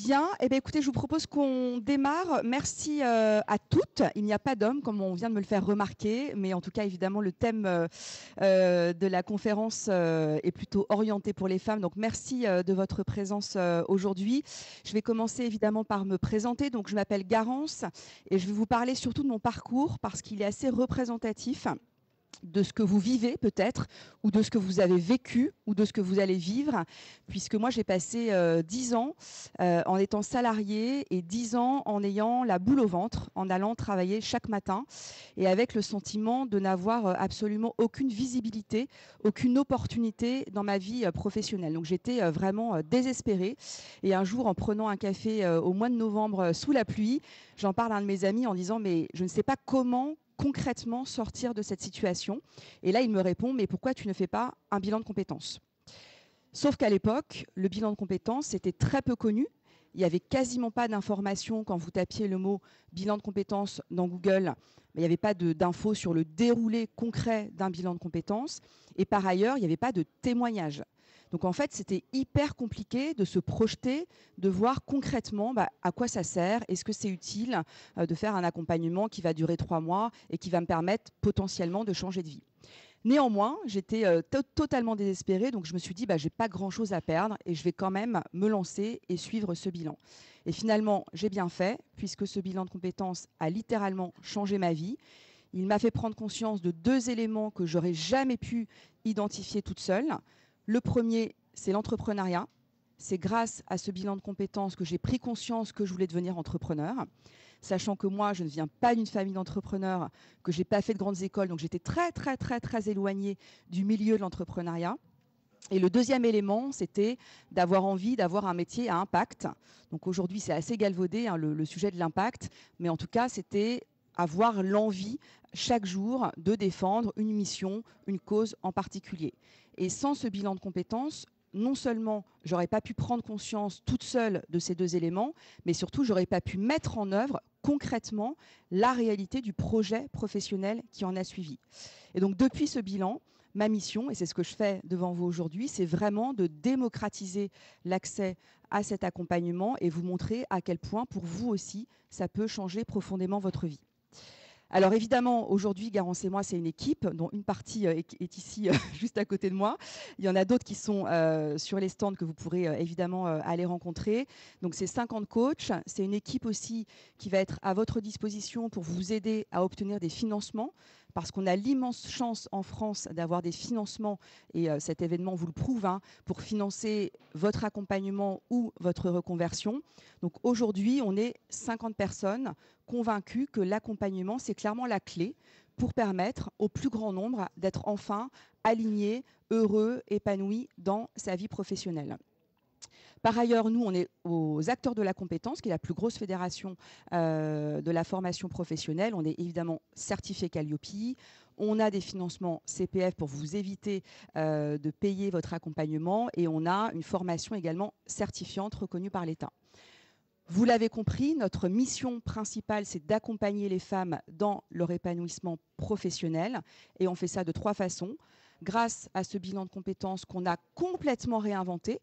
Bien, eh bien, écoutez, je vous propose qu'on démarre. Merci à toutes. Il n'y a pas d'hommes, comme on vient de me le faire remarquer, mais en tout cas, évidemment, le thème de la conférence est plutôt orienté pour les femmes. Donc, merci de votre présence aujourd'hui. Je vais commencer évidemment par me présenter. Donc, je m'appelle Garance et je vais vous parler surtout de mon parcours parce qu'il est assez représentatif de ce que vous vivez peut-être, ou de ce que vous avez vécu, ou de ce que vous allez vivre, puisque moi j'ai passé 10 ans en étant salarié et 10 ans en ayant la boule au ventre, en allant travailler chaque matin, et avec le sentiment de n'avoir absolument aucune visibilité, aucune opportunité dans ma vie professionnelle. Donc j'étais vraiment désespérée, et un jour en prenant un café au mois de novembre sous la pluie, j'en parle à un de mes amis en disant mais je ne sais pas comment concrètement sortir de cette situation. Et là, il me répond, mais pourquoi tu ne fais pas un bilan de compétences? Sauf qu'à l'époque, le bilan de compétences était très peu connu. Il n'y avait quasiment pas d'informations quand vous tapiez le mot bilan de compétences dans Google. Mais il n'y avait pas d'infos sur le déroulé concret d'un bilan de compétences. Et par ailleurs, il n'y avait pas de témoignages. Donc en fait, c'était hyper compliqué de se projeter, de voir concrètement à quoi ça sert, est-ce que c'est utile de faire un accompagnement qui va durer 3 mois et qui va me permettre potentiellement de changer de vie. Néanmoins, j'étais totalement désespérée, donc je me suis dit, j'ai pas grand-chose à perdre et je vais quand même me lancer et suivre ce bilan. Et finalement, j'ai bien fait, puisque ce bilan de compétences a littéralement changé ma vie. Il m'a fait prendre conscience de 2 éléments que j'aurais jamais pu identifier toute seule. Le premier, c'est l'entrepreneuriat. C'est grâce à ce bilan de compétences que j'ai pris conscience que je voulais devenir entrepreneur. Sachant que moi, je ne viens pas d'une famille d'entrepreneurs, que je n'ai pas fait de grandes écoles, donc j'étais très, très, très, très éloignée du milieu de l'entrepreneuriat. Et le deuxième élément, c'était d'avoir envie d'avoir un métier à impact. Donc aujourd'hui, c'est assez galvaudé, hein, le sujet de l'impact, mais en tout cas, c'était avoir l'envie chaque jour de défendre une mission, une cause en particulier. Et sans ce bilan de compétences, non seulement j'aurais pas pu prendre conscience toute seule de ces 2 éléments, mais surtout j'aurais pas pu mettre en œuvre concrètement la réalité du projet professionnel qui en a suivi. Et donc depuis ce bilan, ma mission, et c'est ce que je fais devant vous aujourd'hui, c'est vraiment de démocratiser l'accès à cet accompagnement et vous montrer à quel point pour vous aussi ça peut changer profondément votre vie. Alors évidemment, aujourd'hui, Garance et moi, c'est une équipe dont une partie est ici juste à côté de moi. Il y en a d'autres qui sont sur les stands que vous pourrez évidemment aller rencontrer. Donc c'est 50 coachs. C'est une équipe aussi qui va être à votre disposition pour vous aider à obtenir des financements, parce qu'on a l'immense chance en France d'avoir des financements, et cet événement vous le prouve, hein, pour financer votre accompagnement ou votre reconversion. Donc aujourd'hui, on est 50 personnes convaincus que l'accompagnement, c'est clairement la clé pour permettre au plus grand nombre d'être enfin aligné, heureux, épanoui dans sa vie professionnelle. Par ailleurs, nous, on est aux acteurs de la compétence, qui est la plus grosse fédération de la formation professionnelle. On est évidemment certifié Calliope. On a des financements CPF pour vous éviter de payer votre accompagnement. Et on a une formation également certifiante reconnue par l'État. Vous l'avez compris, notre mission principale, c'est d'accompagner les femmes dans leur épanouissement professionnel. Et on fait ça de 3 façons. Grâce à ce bilan de compétences qu'on a complètement réinventé.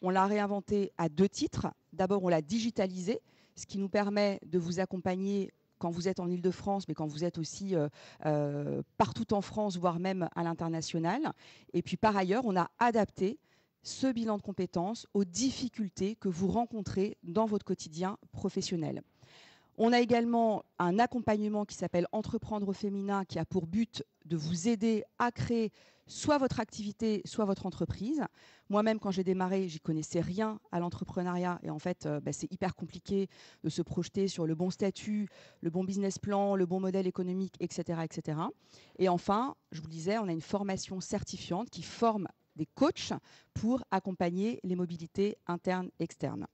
On l'a réinventé à 2 titres. D'abord, on l'a digitalisé, ce qui nous permet de vous accompagner quand vous êtes en Île-de-France, mais quand vous êtes aussi partout en France, voire même à l'international. Et puis par ailleurs, on a adapté ce bilan de compétences aux difficultés que vous rencontrez dans votre quotidien professionnel. On a également un accompagnement qui s'appelle Entreprendre au féminin, qui a pour but de vous aider à créer soit votre activité, soit votre entreprise. Moi-même, quand j'ai démarré, j'y connaissais rien à l'entrepreneuriat et en fait, c'est hyper compliqué de se projeter sur le bon statut, le bon business plan, le bon modèle économique, etc., etc. Et enfin, je vous le disais, on a une formation certifiante qui forme des coachs pour accompagner les mobilités internes et externes.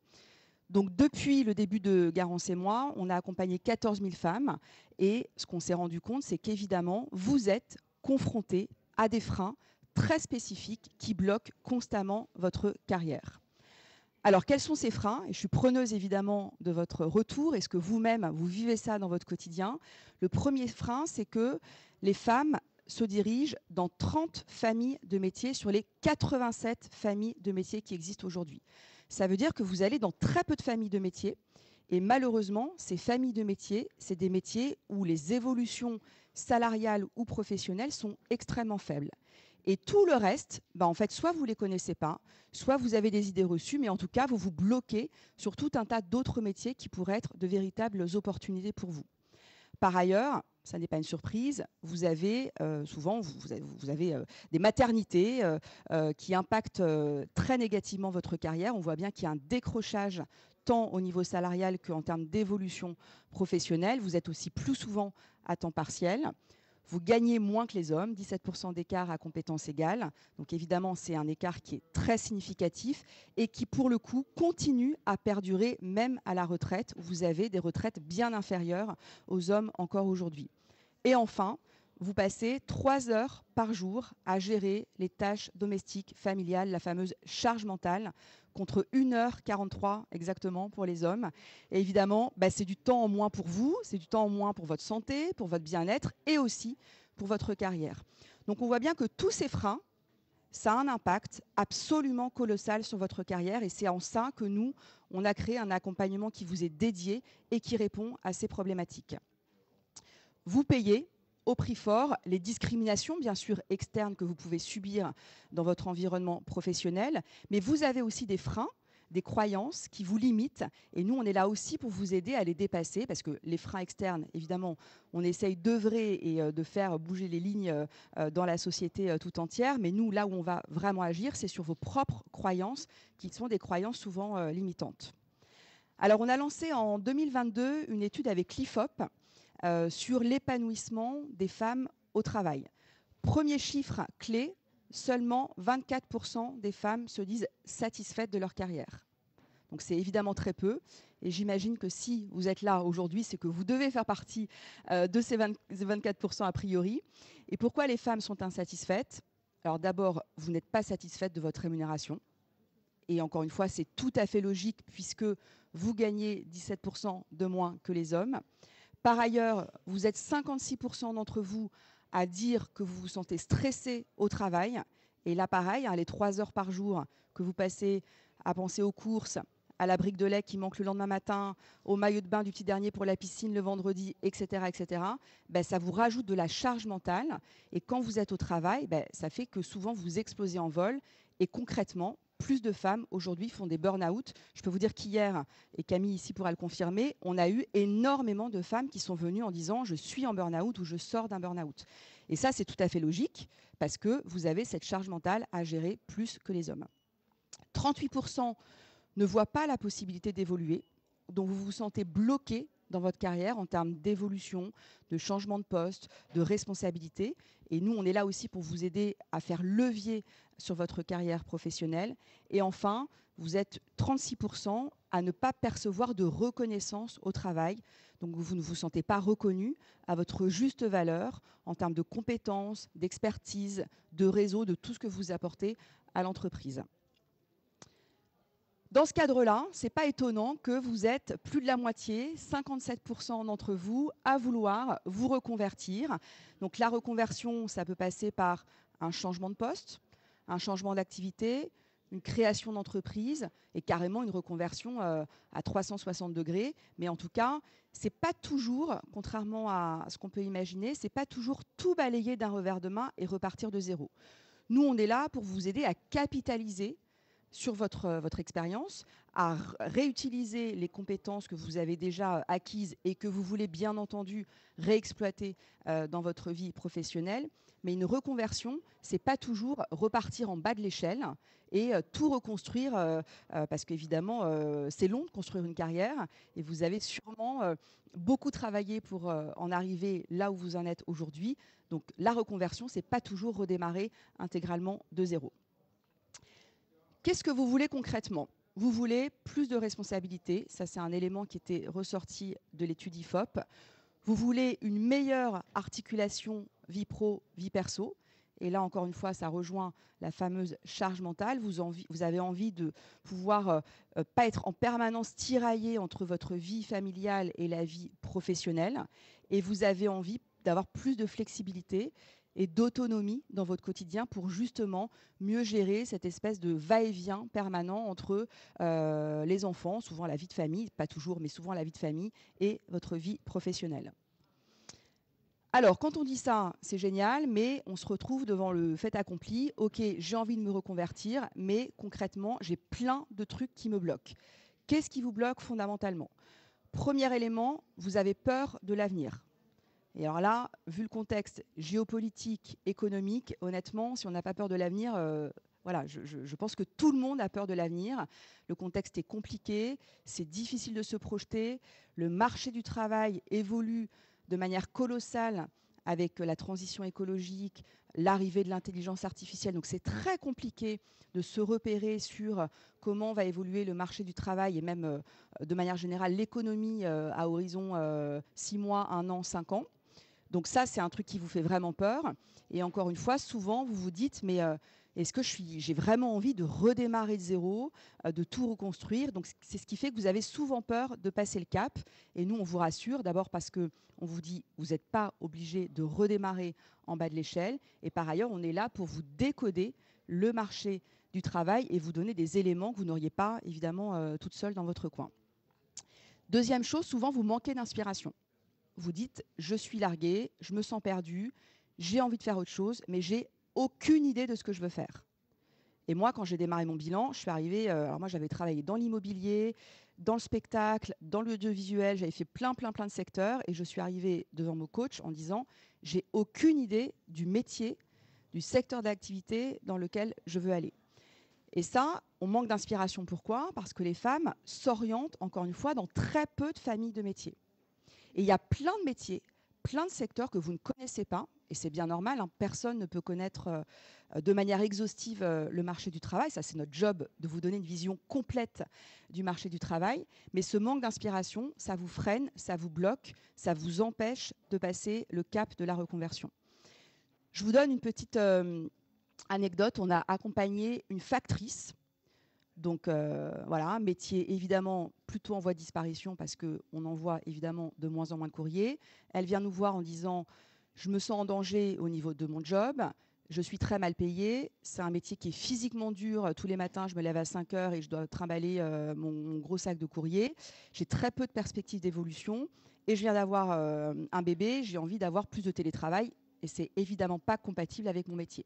Donc, depuis le début de Garance et moi, on a accompagné 14 000 femmes. Et ce qu'on s'est rendu compte, c'est qu'évidemment, vous êtes confrontés à des freins très spécifiques qui bloquent constamment votre carrière. Alors, quels sont ces freins? Et je suis preneuse évidemment de votre retour. Est-ce que vous-même, vous vivez ça dans votre quotidien? Le premier frein, c'est que les femmes se dirige dans 30 familles de métiers sur les 87 familles de métiers qui existent aujourd'hui. Ça veut dire que vous allez dans très peu de familles de métiers. Et malheureusement, ces familles de métiers, c'est des métiers où les évolutions salariales ou professionnelles sont extrêmement faibles. Et tout le reste, en fait, soit vous ne les connaissez pas, soit vous avez des idées reçues, mais en tout cas, vous vous bloquez sur tout un tas d'autres métiers qui pourraient être de véritables opportunités pour vous. Par ailleurs, ça n'est pas une surprise, vous avez souvent vous avez, des maternités qui impactent très négativement votre carrière. On voit bien qu'il y a un décrochage tant au niveau salarial qu'en termes d'évolution professionnelle. Vous êtes aussi plus souvent à temps partiel. Vous gagnez moins que les hommes, 17% d'écart à compétences égales. Donc évidemment, c'est un écart qui est très significatif et qui, pour le coup, continue à perdurer même à la retraite, où vous avez des retraites bien inférieures aux hommes encore aujourd'hui. Et enfin, vous passez 3 heures par jour à gérer les tâches domestiques, familiales, la fameuse charge mentale, contre 1h43 exactement pour les hommes. Et évidemment, c'est du temps en moins pour vous, c'est du temps en moins pour votre santé, pour votre bien-être et aussi pour votre carrière. Donc on voit bien que tous ces freins, ça a un impact absolument colossal sur votre carrière et c'est en ça que nous, on a créé un accompagnement qui vous est dédié et qui répond à ces problématiques. Vous payez au prix fort les discriminations, bien sûr, externes que vous pouvez subir dans votre environnement professionnel, mais vous avez aussi des freins, des croyances qui vous limitent. Et nous, on est là aussi pour vous aider à les dépasser, parce que les freins externes, évidemment, on essaye d'œuvrer et de faire bouger les lignes dans la société tout entière. Mais nous, là où on va vraiment agir, c'est sur vos propres croyances, qui sont des croyances souvent limitantes. Alors, on a lancé en 2022 une étude avec l'IFOP, sur l'épanouissement des femmes au travail. Premier chiffre clé, seulement 24% des femmes se disent satisfaites de leur carrière. Donc c'est évidemment très peu. Et j'imagine que si vous êtes là aujourd'hui, c'est que vous devez faire partie de ces 24% a priori. Et pourquoi les femmes sont insatisfaites? Alors d'abord, vous n'êtes pas satisfaite de votre rémunération. Et encore une fois, c'est tout à fait logique puisque vous gagnez 17% de moins que les hommes. Par ailleurs, vous êtes 56% d'entre vous à dire que vous vous sentez stressé au travail. Et là, pareil, les 3 heures par jour que vous passez à penser aux courses, à la brique de lait qui manque le lendemain matin, au maillot de bain du petit dernier pour la piscine le vendredi, etc., etc., ça vous rajoute de la charge mentale. Et quand vous êtes au travail, ça fait que souvent vous explosez en vol. Et concrètement, plus de femmes aujourd'hui font des burn-out. Je peux vous dire qu'hier, et Camille ici pourra le confirmer, on a eu énormément de femmes qui sont venues en disant « je suis en burn-out » ou « je sors d'un burn-out ». Et ça, c'est tout à fait logique parce que vous avez cette charge mentale à gérer plus que les hommes. 38% ne voient pas la possibilité d'évoluer, donc vous vous sentez bloqué dans votre carrière en termes d'évolution, de changement de poste, de responsabilité. Et nous, on est là aussi pour vous aider à faire levier sur votre carrière professionnelle. Et enfin, vous êtes 36% à ne pas percevoir de reconnaissance au travail. Donc vous ne vous sentez pas reconnu à votre juste valeur en termes de compétences, d'expertise, de réseau, de tout ce que vous apportez à l'entreprise. Dans ce cadre-là, ce n'est pas étonnant que vous êtes plus de la moitié, 57% d'entre vous, à vouloir vous reconvertir. Donc la reconversion, ça peut passer par un changement de poste, un changement d'activité, une création d'entreprise et carrément une reconversion à 360 degrés. Mais en tout cas, ce n'est pas toujours, contrairement à ce qu'on peut imaginer, ce n'est pas toujours tout balayer d'un revers de main et repartir de zéro. Nous, on est là pour vous aider à capitaliser sur votre expérience, à réutiliser les compétences que vous avez déjà acquises et que vous voulez bien entendu réexploiter dans votre vie professionnelle. Mais une reconversion, ce n'est pas toujours repartir en bas de l'échelle et tout reconstruire, parce qu'évidemment, c'est long de construire une carrière et vous avez sûrement beaucoup travaillé pour en arriver là où vous en êtes aujourd'hui. Donc la reconversion, ce n'est pas toujours redémarrer intégralement de zéro. Qu'est-ce que vous voulez concrètement? Vous voulez plus de responsabilités, ça c'est un élément qui était ressorti de l'étude IFOP. Vous voulez une meilleure articulation vie pro, vie perso. Et là, encore une fois, ça rejoint la fameuse charge mentale. Vous avez envie de pouvoir pas être en permanence tiraillé entre votre vie familiale et la vie professionnelle. Et vous avez envie d'avoir plus de flexibilité. et d'autonomie dans votre quotidien pour justement mieux gérer cette espèce de va-et-vient permanent entre les enfants, souvent la vie de famille, pas toujours, mais souvent la vie de famille, et votre vie professionnelle. Alors, quand on dit ça, c'est génial, mais on se retrouve devant le fait accompli. Ok, j'ai envie de me reconvertir, mais concrètement, j'ai plein de trucs qui me bloquent. Qu'est-ce qui vous bloque fondamentalement? Premier élément, vous avez peur de l'avenir. Et alors là, vu le contexte géopolitique, économique, honnêtement, si on n'a pas peur de l'avenir, voilà, je pense que tout le monde a peur de l'avenir. Le contexte est compliqué, c'est difficile de se projeter. Le marché du travail évolue de manière colossale avec la transition écologique, l'arrivée de l'intelligence artificielle. Donc c'est très compliqué de se repérer sur comment va évoluer le marché du travail et même de manière générale l'économie à horizon 6 mois, 1 an, 5 ans. Donc ça, c'est un truc qui vous fait vraiment peur. Et encore une fois, souvent, vous vous dites, mais est-ce que j'ai vraiment envie de redémarrer de zéro, de tout reconstruire? Donc c'est ce qui fait que vous avez souvent peur de passer le cap. Et nous, on vous rassure, d'abord parce qu'on vous dit, vous n'êtes pas obligé de redémarrer en bas de l'échelle. Et par ailleurs, on est là pour vous décoder le marché du travail et vous donner des éléments que vous n'auriez pas, évidemment, toute seule dans votre coin. Deuxième chose, souvent, vous manquez d'inspiration. Vous dites, je suis larguée, je me sens perdue, j'ai envie de faire autre chose, mais j'ai aucune idée de ce que je veux faire. Et moi, quand j'ai démarré mon bilan, je suis arrivée, alors moi j'avais travaillé dans l'immobilier, dans le spectacle, dans l'audiovisuel, j'avais fait plein de secteurs, et je suis arrivée devant mon coach en disant, j'ai aucune idée du métier, du secteur d'activité dans lequel je veux aller. Et ça, on manque d'inspiration. Pourquoi? Parce que les femmes s'orientent, encore une fois, dans très peu de familles de métiers. Et il y a plein de métiers, plein de secteurs que vous ne connaissez pas, et c'est bien normal, hein, personne ne peut connaître de manière exhaustive le marché du travail. Ça, c'est notre job de vous donner une vision complète du marché du travail. Mais ce manque d'inspiration, ça vous freine, ça vous bloque, ça vous empêche de passer le cap de la reconversion. Je vous donne une petite anecdote. On a accompagné une factrice. Donc voilà, métier évidemment plutôt en voie de disparition parce qu'on envoie évidemment de moins en moins de courriers. Elle vient nous voir en disant « je me sens en danger au niveau de mon job, je suis très mal payée, c'est un métier qui est physiquement dur, tous les matins je me lève à 5 heures et je dois trimballer mon gros sac de courrier, j'ai très peu de perspectives d'évolution et je viens d'avoir un bébé, j'ai envie d'avoir plus de télétravail et c'est évidemment pas compatible avec mon métier ».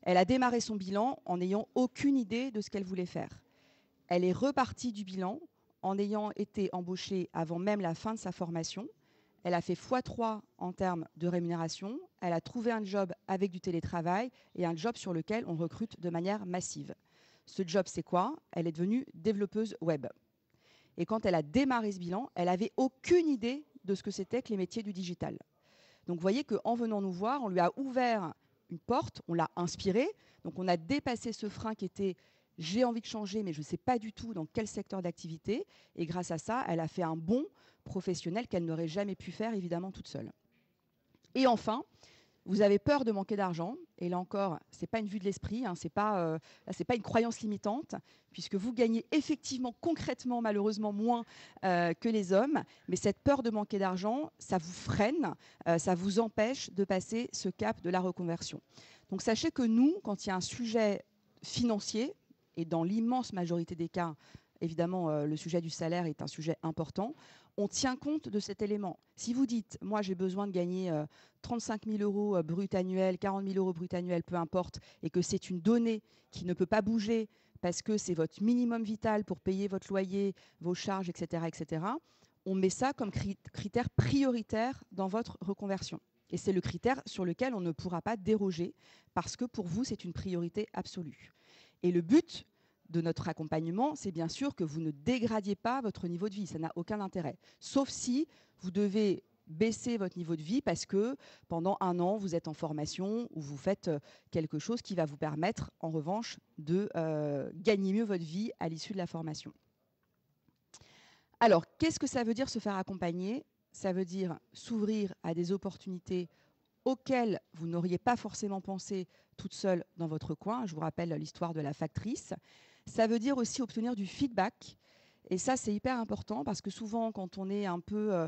Elle a démarré son bilan en n'ayant aucune idée de ce qu'elle voulait faire. Elle est repartie du bilan en ayant été embauchée avant même la fin de sa formation. Elle a fait x3 en termes de rémunération. Elle a trouvé un job avec du télétravail et un job sur lequel on recrute de manière massive. Ce job, c'est quoi? Elle est devenue développeuse web. Et quand elle a démarré ce bilan, elle n'avait aucune idée de ce que c'était que les métiers du digital. Donc vous voyez qu'en venant nous voir, on lui a ouvert une porte, on l'a inspirée. Donc on a dépassé ce frein qui était j'ai envie de changer, mais je ne sais pas du tout dans quel secteur d'activité. Et grâce à ça, elle a fait un bond professionnel qu'elle n'aurait jamais pu faire, évidemment, toute seule. Et enfin, vous avez peur de manquer d'argent. Et là encore, ce n'est pas une vue de l'esprit, hein, ce n'est pas une croyance limitante, puisque vous gagnez effectivement, concrètement, malheureusement, moins que les hommes. Mais cette peur de manquer d'argent, ça vous freine, ça vous empêche de passer ce cap de la reconversion. Donc sachez que nous, quand il y a un sujet financier, et dans l'immense majorité des cas, évidemment, le sujet du salaire est un sujet important, on tient compte de cet élément. Si vous dites, moi j'ai besoin de gagner 35 000 euros brut annuel, 40 000 euros brut annuel, peu importe, et que c'est une donnée qui ne peut pas bouger parce que c'est votre minimum vital pour payer votre loyer, vos charges, etc., on met ça comme critère prioritaire dans votre reconversion. Et c'est le critère sur lequel on ne pourra pas déroger parce que pour vous, c'est une priorité absolue. Et le but de notre accompagnement, c'est bien sûr que vous ne dégradiez pas votre niveau de vie. Ça n'a aucun intérêt. Sauf si vous devez baisser votre niveau de vie parce que pendant 1 an, vous êtes en formation ou vous faites quelque chose qui va vous permettre, en revanche, de gagner mieux votre vie à l'issue de la formation. Alors, qu'est-ce que ça veut dire se faire accompagner? Ça veut dire s'ouvrir à des opportunités auxquelles vous n'auriez pas forcément pensé toute seule dans votre coin. Je vous rappelle l'histoire de la factrice. Ça veut dire aussi obtenir du feedback. Et ça, c'est hyper important parce que souvent, quand on est un peu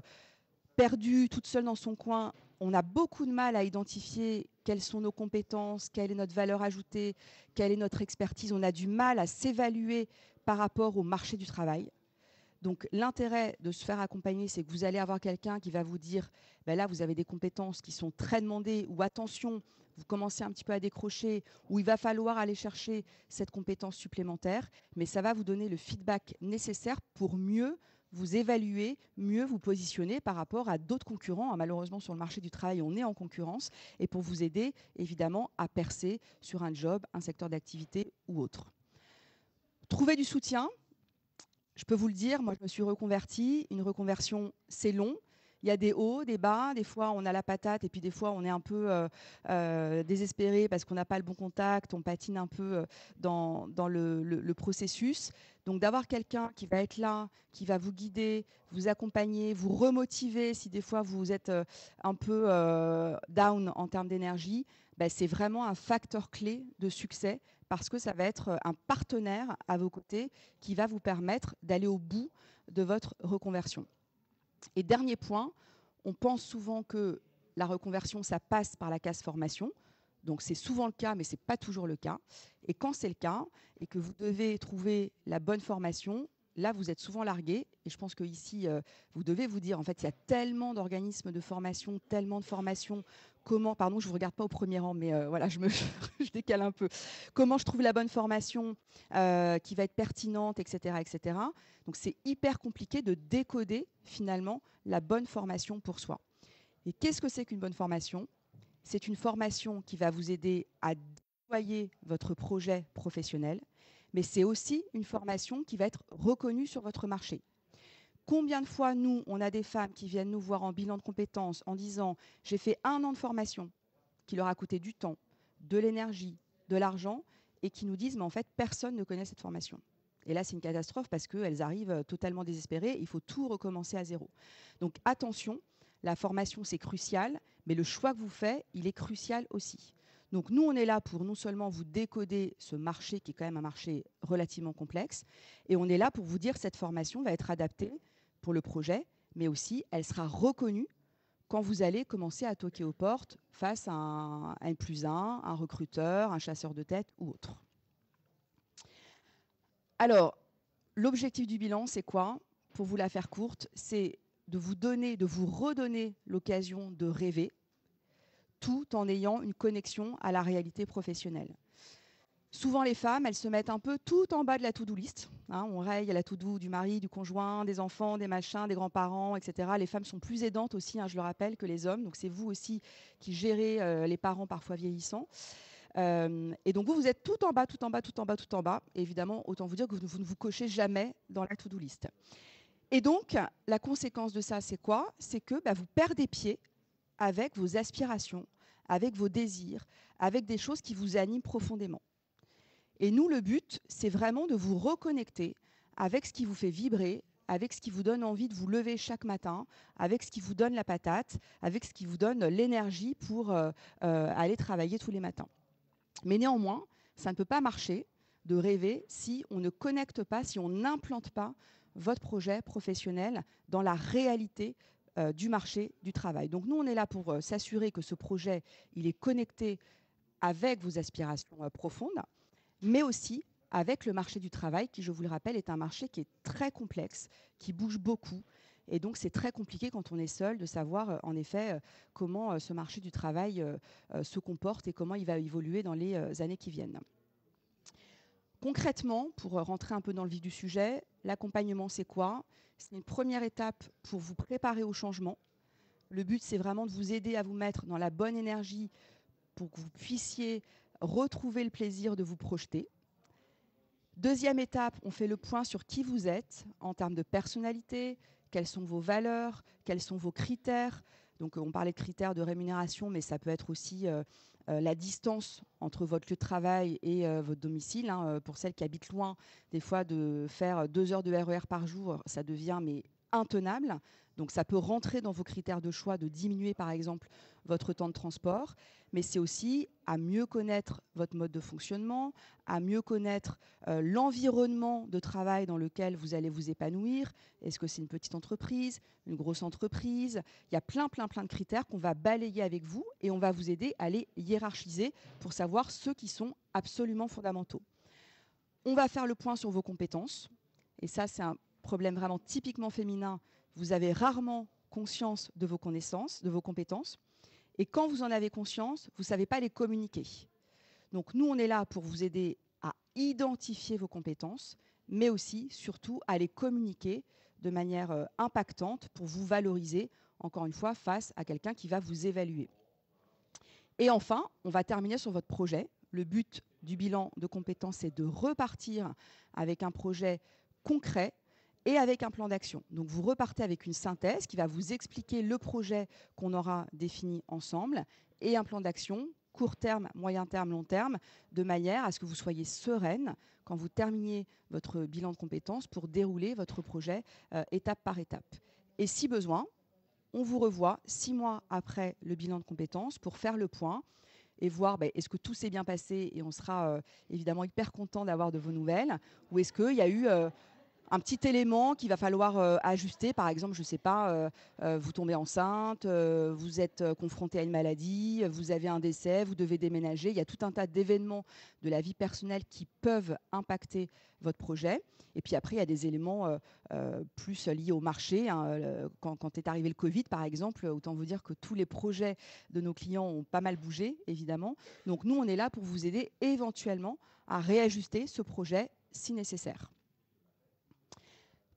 perdu, toute seule dans son coin, on a beaucoup de mal à identifier quelles sont nos compétences, quelle est notre valeur ajoutée, quelle est notre expertise. On a du mal à s'évaluer par rapport au marché du travail. Donc l'intérêt de se faire accompagner, c'est que vous allez avoir quelqu'un qui va vous dire, ben là, vous avez des compétences qui sont très demandées, ou attention, vous commencez un petit peu à décrocher, ou il va falloir aller chercher cette compétence supplémentaire, mais ça va vous donner le feedback nécessaire pour mieux vous évaluer, mieux vous positionner par rapport à d'autres concurrents. Malheureusement, sur le marché du travail, on est en concurrence, et pour vous aider, évidemment, à percer sur un job, un secteur d'activité ou autre. Trouver du soutien. Je peux vous le dire, moi je me suis reconvertie. Une reconversion, c'est long. Il y a des hauts, des bas. Des fois, on a la patate et puis des fois, on est un peu désespéré parce qu'on n'a pas le bon contact. On patine un peu dans le processus. Donc, d'avoir quelqu'un qui va être là, qui va vous guider, vous accompagner, vous remotiver si des fois vous êtes un peu down en termes d'énergie, ben, c'est vraiment un facteur clé de succès parce que ça va être un partenaire à vos côtés qui va vous permettre d'aller au bout de votre reconversion. Et dernier point, on pense souvent que la reconversion, ça passe par la case formation. Donc c'est souvent le cas, mais ce n'est pas toujours le cas. Et quand c'est le cas, et que vous devez trouver la bonne formation, là, vous êtes souvent largué. Et je pense qu'ici, vous devez vous dire, en fait, il y a tellement d'organismes de formation, tellement de formations. Comment, pardon, je ne vous regarde pas au premier rang, mais voilà, je décale un peu. Comment je trouve la bonne formation qui va être pertinente, etc., etc. Donc, c'est hyper compliqué de décoder, finalement, la bonne formation pour soi. Et qu'est-ce que c'est qu'une bonne formation ? C'est une formation qui va vous aider à déployer votre projet professionnel, mais c'est aussi une formation qui va être reconnue sur votre marché. Combien de fois, nous, on a des femmes qui viennent nous voir en bilan de compétences en disant « j'ai fait 1 an de formation qui leur a coûté du temps, de l'énergie, de l'argent » et qui nous disent « mais en fait, personne ne connaît cette formation ». Et là, c'est une catastrophe parce qu'elles arrivent totalement désespérées. Il faut tout recommencer à zéro. Donc attention, la formation, c'est crucial, mais le choix que vous faites, il est crucial aussi. Donc nous, on est là pour non seulement vous décoder ce marché qui est quand même un marché relativement complexe, et on est là pour vous dire que cette formation va être adaptée pour le projet, mais aussi elle sera reconnue quand vous allez commencer à toquer aux portes face à un N+1, un recruteur, un chasseur de tête ou autre. Alors, l'objectif du bilan, c'est quoi? Pour vous la faire courte, c'est de vous redonner l'occasion de rêver, tout en ayant une connexion à la réalité professionnelle. Souvent, les femmes, elles se mettent un peu tout en bas de la to-do list. Hein, on raye à la to-do du mari, du conjoint, des enfants, des machins, des grands-parents, etc. Les femmes sont plus aidantes aussi, hein, je le rappelle, que les hommes. Donc, c'est vous aussi qui gérez les parents parfois vieillissants. Et donc, vous êtes tout en bas, tout en bas, tout en bas, tout en bas. Et évidemment, autant vous dire que vous ne vous cochez jamais dans la to-do list. Et donc, la conséquence de ça, c'est quoi? C'est que vous perdez pied avec vos aspirations, avec vos désirs, avec des choses qui vous animent profondément. Et nous, le but, c'est vraiment de vous reconnecter avec ce qui vous fait vibrer, avec ce qui vous donne envie de vous lever chaque matin, avec ce qui vous donne la patate, avec ce qui vous donne l'énergie pour aller travailler tous les matins. Mais néanmoins, ça ne peut pas marcher de rêver si on ne connecte pas, si on n'implante pas votre projet professionnel dans la réalité du marché du travail. Donc nous, on est là pour s'assurer que ce projet, il est connecté avec vos aspirations profondes, mais aussi avec le marché du travail, qui, je vous le rappelle, est un marché qui est très complexe, qui bouge beaucoup. Et donc, c'est très compliqué quand on est seul de savoir, en effet, comment ce marché du travail se comporte et comment il va évoluer dans les années qui viennent. Concrètement, pour rentrer un peu dans le vif du sujet, l'accompagnement, c'est quoi? C'est une première étape pour vous préparer au changement. Le but, c'est vraiment de vous aider à vous mettre dans la bonne énergie pour que vous puissiez retrouver le plaisir de vous projeter. Deuxième étape, on fait le point sur qui vous êtes en termes de personnalité, quelles sont vos valeurs, quels sont vos critères. Donc, on parlait de critères de rémunération, mais ça peut être aussi la distance entre votre lieu de travail et votre domicile. Hein. Pour celles qui habitent loin, des fois, de faire 2 heures de RER par jour, ça devient intenable. Donc ça peut rentrer dans vos critères de choix de diminuer par exemple votre temps de transport, mais c'est aussi à mieux connaître votre mode de fonctionnement, à mieux connaître l'environnement de travail dans lequel vous allez vous épanouir. Est-ce que c'est une petite entreprise, une grosse entreprise? Il y a plein de critères qu'on va balayer avec vous et on va vous aider à les hiérarchiser pour savoir ceux qui sont absolument fondamentaux. On va faire le point sur vos compétences et ça c'est un problème vraiment typiquement féminin. Vous avez rarement conscience de vos connaissances, de vos compétences. Et quand vous en avez conscience, vous ne savez pas les communiquer. Donc nous, on est là pour vous aider à identifier vos compétences, mais aussi, surtout, à les communiquer de manière impactante pour vous valoriser, encore une fois, face à quelqu'un qui va vous évaluer. Et enfin, on va terminer sur votre projet. Le but du bilan de compétences, c'est de repartir avec un projet concret et avec un plan d'action. Donc vous repartez avec une synthèse qui va vous expliquer le projet qu'on aura défini ensemble et un plan d'action, court terme, moyen terme, long terme, de manière à ce que vous soyez sereine quand vous terminiez votre bilan de compétences pour dérouler votre projet étape par étape. Et si besoin, on vous revoit 6 mois après le bilan de compétences pour faire le point et voir est-ce que tout s'est bien passé et on sera évidemment hyper content d'avoir de vos nouvelles, ou est-ce qu'il y a eu un petit élément qu'il va falloir ajuster. Par exemple, je ne sais pas, vous tombez enceinte, vous êtes confronté à une maladie, vous avez un décès, vous devez déménager. Il y a tout un tas d'événements de la vie personnelle qui peuvent impacter votre projet. Et puis après, il y a des éléments plus liés au marché. Hein. Quand est arrivé le Covid, par exemple, autant vous dire que tous les projets de nos clients ont pas mal bougé, évidemment. Donc nous, on est là pour vous aider éventuellement à réajuster ce projet si nécessaire.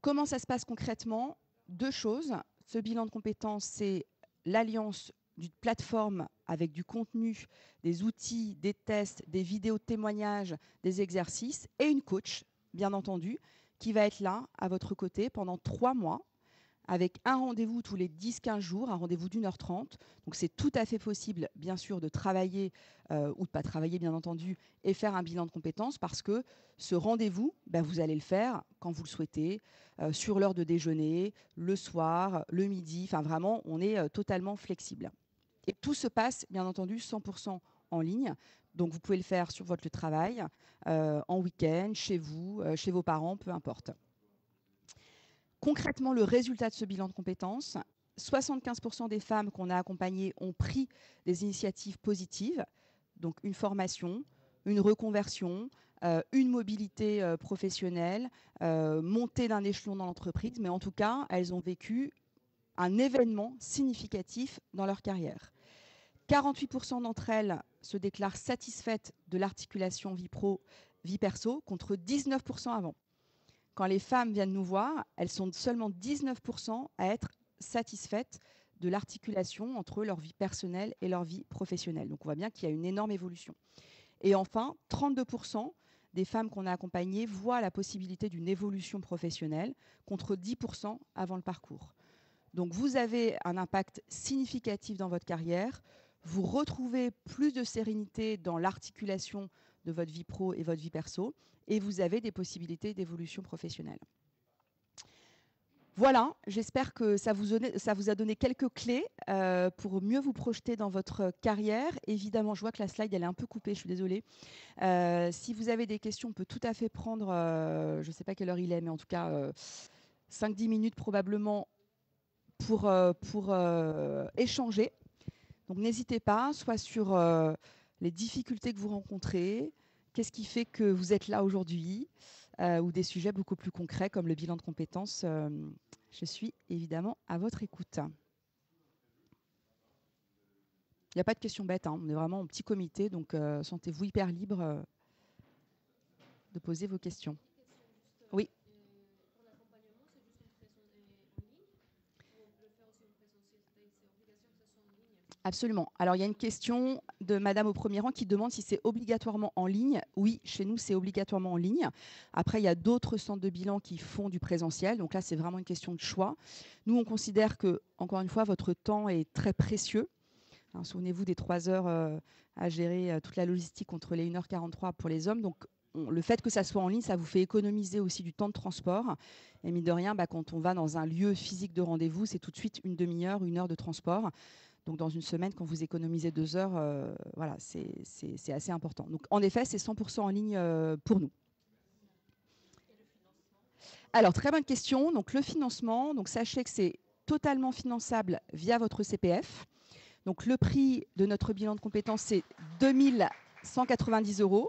Comment ça se passe concrètement? 2 choses. Ce bilan de compétences, c'est l'alliance d'une plateforme avec du contenu, des outils, des tests, des vidéos de témoignages, des exercices et une coach, bien entendu, qui va être là à votre côté pendant 3 mois avec un rendez-vous tous les 10-15 jours, un rendez-vous d'1h30. Donc c'est tout à fait possible, bien sûr, de travailler ou de ne pas travailler, bien entendu, et faire un bilan de compétences parce que ce rendez-vous, vous allez le faire quand vous le souhaitez, sur l'heure de déjeuner, le soir, le midi. Enfin, vraiment, on est totalement flexible. Et tout se passe, bien entendu, 100% en ligne. Donc vous pouvez le faire sur votre lieu de travail, en week-end, chez vous, chez vos parents, peu importe. Concrètement, le résultat de ce bilan de compétences, 75% des femmes qu'on a accompagnées ont pris des initiatives positives, donc une formation, une reconversion, une mobilité professionnelle, montée d'un échelon dans l'entreprise, mais en tout cas, elles ont vécu un événement significatif dans leur carrière. 48% d'entre elles se déclarent satisfaites de l'articulation vie pro, vie perso, contre 19% avant. Quand les femmes viennent nous voir, elles sont seulement 19% à être satisfaites de l'articulation entre leur vie personnelle et leur vie professionnelle. Donc on voit bien qu'il y a une énorme évolution. Et enfin, 32% des femmes qu'on a accompagnées voient la possibilité d'une évolution professionnelle contre 10% avant le parcours. Donc vous avez un impact significatif dans votre carrière, vous retrouvez plus de sérénité dans l'articulation de votre vie pro et votre vie perso, et vous avez des possibilités d'évolution professionnelle. Voilà, j'espère que ça vous a donné quelques clés pour mieux vous projeter dans votre carrière. Évidemment, je vois que la slide elle est un peu coupée, je suis désolée. Si vous avez des questions, on peut tout à fait prendre, je ne sais pas quelle heure il est, mais en tout cas 5-10 minutes probablement pour échanger. Donc n'hésitez pas, soit sur les difficultés que vous rencontrez, qu'est-ce qui fait que vous êtes là aujourd'hui, ou des sujets beaucoup plus concrets comme le bilan de compétences. Je suis évidemment à votre écoute. Il n'y a pas de questions bêtes, hein. On est vraiment en petit comité, donc sentez-vous hyper libre de poser vos questions. Oui. Absolument. Alors, il y a une question de Madame au premier rang qui demande si c'est obligatoirement en ligne. Oui, chez nous, c'est obligatoirement en ligne. Après, il y a d'autres centres de bilan qui font du présentiel. Donc là, c'est vraiment une question de choix. Nous, on considère que, encore une fois, votre temps est très précieux. Souvenez-vous des 3 heures à gérer toute la logistique contre les 1h43 pour les hommes. Donc, le fait que ça soit en ligne, ça vous fait économiser aussi du temps de transport. Et mine de rien, quand on va dans un lieu physique de rendez-vous, c'est tout de suite une demi-heure, 1 heure de transport. Donc, dans une semaine, quand vous économisez 2 heures, voilà, c'est assez important. Donc, en effet, c'est 100% en ligne pour nous. Alors, très bonne question. Donc, le financement, donc sachez que c'est totalement finançable via votre CPF. Donc, le prix de notre bilan de compétences, c'est 2 190 €.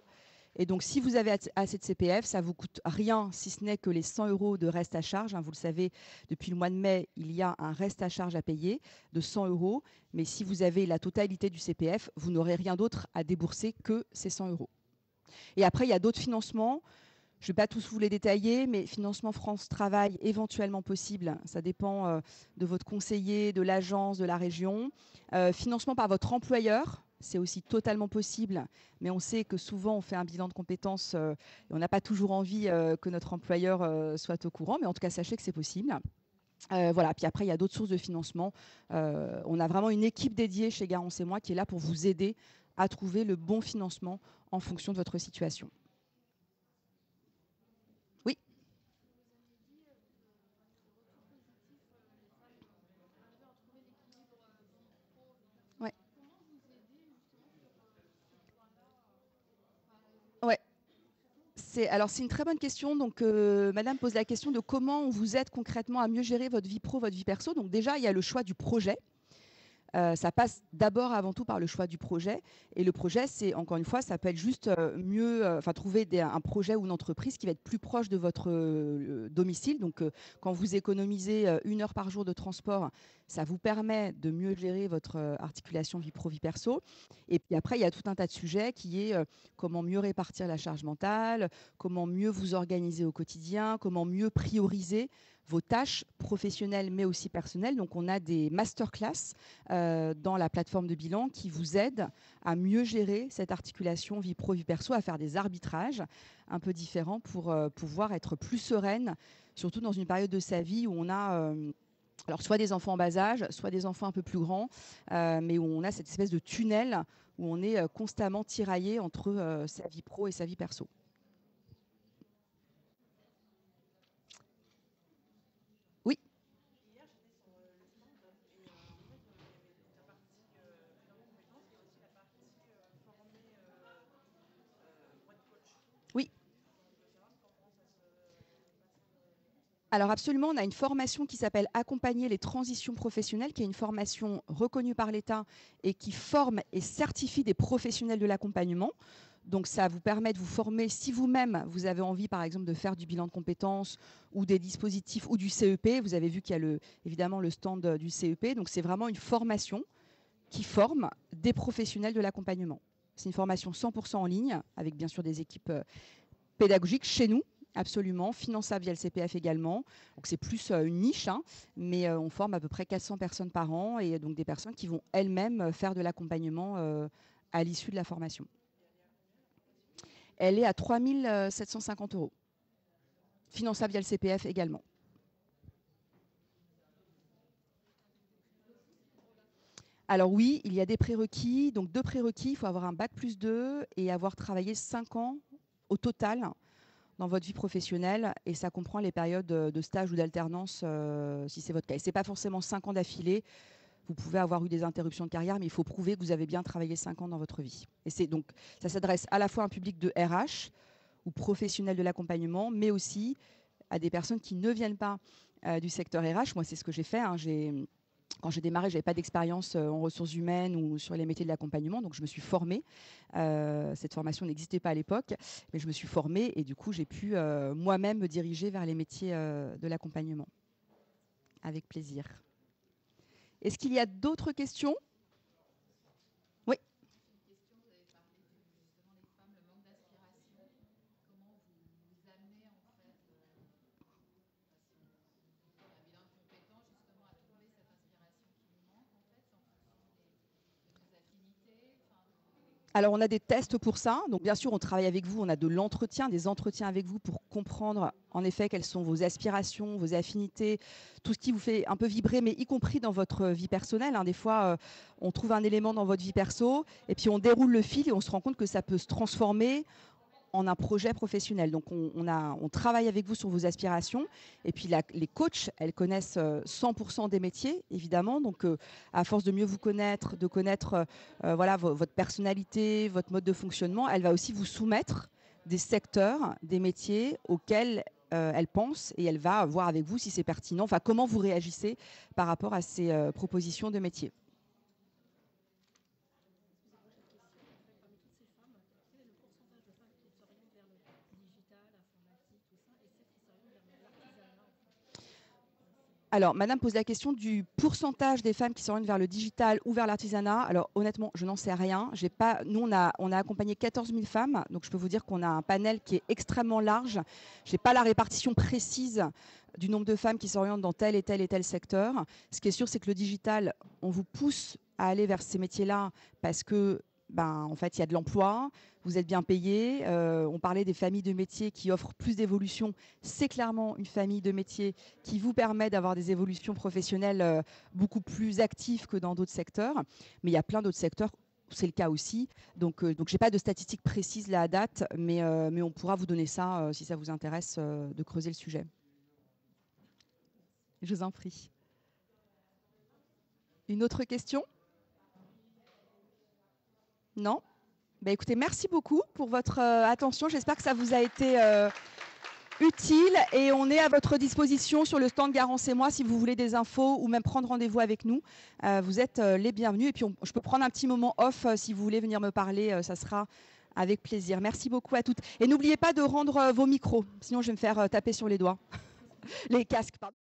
Et donc, si vous avez assez de CPF, ça ne vous coûte rien, si ce n'est que les 100 € de reste à charge. Vous le savez, depuis le mois de mai, il y a un reste à charge à payer de 100 €. Mais si vous avez la totalité du CPF, vous n'aurez rien d'autre à débourser que ces 100 €. Et après, il y a d'autres financements. Je ne vais pas tous vous les détailler, mais financement France Travail éventuellement possible. Ça dépend de votre conseiller, de l'agence, de la région. Financement par votre employeur, c'est aussi totalement possible. Mais on sait que souvent, on fait un bilan de compétences et on n'a pas toujours envie que notre employeur soit au courant. Mais en tout cas, sachez que c'est possible. Voilà. Puis après, il y a d'autres sources de financement. On a vraiment une équipe dédiée chez Garance et moi qui est là pour vous aider à trouver le bon financement en fonction de votre situation. Oui. Ouais. Ouais. Alors, c'est une très bonne question. Donc, madame pose la question de comment on vous aide concrètement à mieux gérer votre vie pro, votre vie perso. Donc, déjà, il y a le choix du projet. Ça passe d'abord avant tout par le choix du projet. Et le projet, c'est encore une fois, ça peut être juste trouver un projet ou une entreprise qui va être plus proche de votre domicile. Donc, quand vous économisez 1 heure par jour de transport, ça vous permet de mieux gérer votre articulation vie pro, vie perso. Et puis après, il y a tout un tas de sujets qui est comment mieux répartir la charge mentale, comment mieux vous organiser au quotidien, comment mieux prioriser vos tâches professionnelles mais aussi personnelles. Donc, on a des masterclass dans la plateforme de bilan qui vous aident à mieux gérer cette articulation vie pro, vie perso, à faire des arbitrages un peu différents pour pouvoir être plus sereine, surtout dans une période de sa vie où on a alors soit des enfants en bas âge, soit des enfants un peu plus grands, mais où on a cette espèce de tunnel où on est constamment tiraillé entre sa vie pro et sa vie perso. Oui. Oui. Alors absolument, on a une formation qui s'appelle Accompagner les transitions professionnelles, qui est une formation reconnue par l'État et qui forme et certifie des professionnels de l'accompagnement. Donc ça vous permet de vous former si vous-même, vous avez envie par exemple de faire du bilan de compétences ou des dispositifs ou du CEP. Vous avez vu qu'il y a évidemment le stand du CEP. Donc c'est vraiment une formation qui forme des professionnels de l'accompagnement. C'est une formation 100% en ligne, avec bien sûr des équipes pédagogiques chez nous. Absolument, finançable via le CPF également. Donc c'est plus une niche, mais on forme à peu près 400 personnes par an et donc des personnes qui vont elles-mêmes faire de l'accompagnement à l'issue de la formation. Elle est à 3 750 €. Finançable via le CPF également. Alors oui, il y a des prérequis. Donc 2 prérequis, il faut avoir un bac+2 et avoir travaillé 5 ans au total dans votre vie professionnelle, et ça comprend les périodes de stage ou d'alternance si c'est votre cas. Et ce n'est pas forcément 5 ans d'affilée. Vous pouvez avoir eu des interruptions de carrière, mais il faut prouver que vous avez bien travaillé 5 ans dans votre vie. Et donc, ça s'adresse à la fois à un public de RH ou professionnels de l'accompagnement, mais aussi à des personnes qui ne viennent pas du secteur RH. Moi, c'est ce que j'ai fait. Quand j'ai démarré, je n'avais pas d'expérience en ressources humaines ou sur les métiers de l'accompagnement, donc je me suis formée. Cette formation n'existait pas à l'époque, mais je me suis formée et du coup, j'ai pu moi-même me diriger vers les métiers de l'accompagnement. Avec plaisir. Est-ce qu'il y a d'autres questions ? Oui. Alors, on a des tests pour ça. Donc, bien sûr, on travaille avec vous. On a des entretiens avec vous pour comprendre, en effet, quelles sont vos aspirations, vos affinités, tout ce qui vous fait un peu vibrer, mais y compris dans votre vie personnelle. Des fois, on trouve un élément dans votre vie perso et puis on déroule le fil et on se rend compte que ça peut se transformer en un projet professionnel. Donc, on travaille avec vous sur vos aspirations. Et puis, les coachs, elles connaissent 100% des métiers, évidemment. Donc, à force de mieux vous connaître, de connaître voilà, votre personnalité, votre mode de fonctionnement, elle va aussi vous soumettre des secteurs, des métiers auxquels elle pense et elle va voir avec vous si c'est pertinent, enfin comment vous réagissez par rapport à ces propositions de métiers. Alors, madame pose la question du pourcentage des femmes qui s'orientent vers le digital ou vers l'artisanat. Alors, honnêtement, je n'en sais rien. Nous, on a accompagné 14 000 femmes. Donc, je peux vous dire qu'on a un panel qui est extrêmement large. Je n'ai pas la répartition précise du nombre de femmes qui s'orientent dans tel et tel et tel secteur. Ce qui est sûr, c'est que le digital, on vous pousse à aller vers ces métiers-là parce que en fait, il y a de l'emploi, vous êtes bien payé. On parlait des familles de métiers qui offrent plus d'évolution. C'est clairement une famille de métiers qui vous permet d'avoir des évolutions professionnelles beaucoup plus actives que dans d'autres secteurs. Mais il y a plein d'autres secteurs, c'est le cas aussi. Donc je n'ai pas de statistiques précises là à date, mais on pourra vous donner ça si ça vous intéresse de creuser le sujet. Je vous en prie. Une autre question ? Non ? Écoutez, merci beaucoup pour votre attention. J'espère que ça vous a été utile et on est à votre disposition sur le stand Garance et moi si vous voulez des infos ou même prendre rendez-vous avec nous. Vous êtes les bienvenus et puis je peux prendre un petit moment off si vous voulez venir me parler, ça sera avec plaisir. Merci beaucoup à toutes. Et n'oubliez pas de rendre vos micros, sinon je vais me faire taper sur les doigts. Les casques, pardon.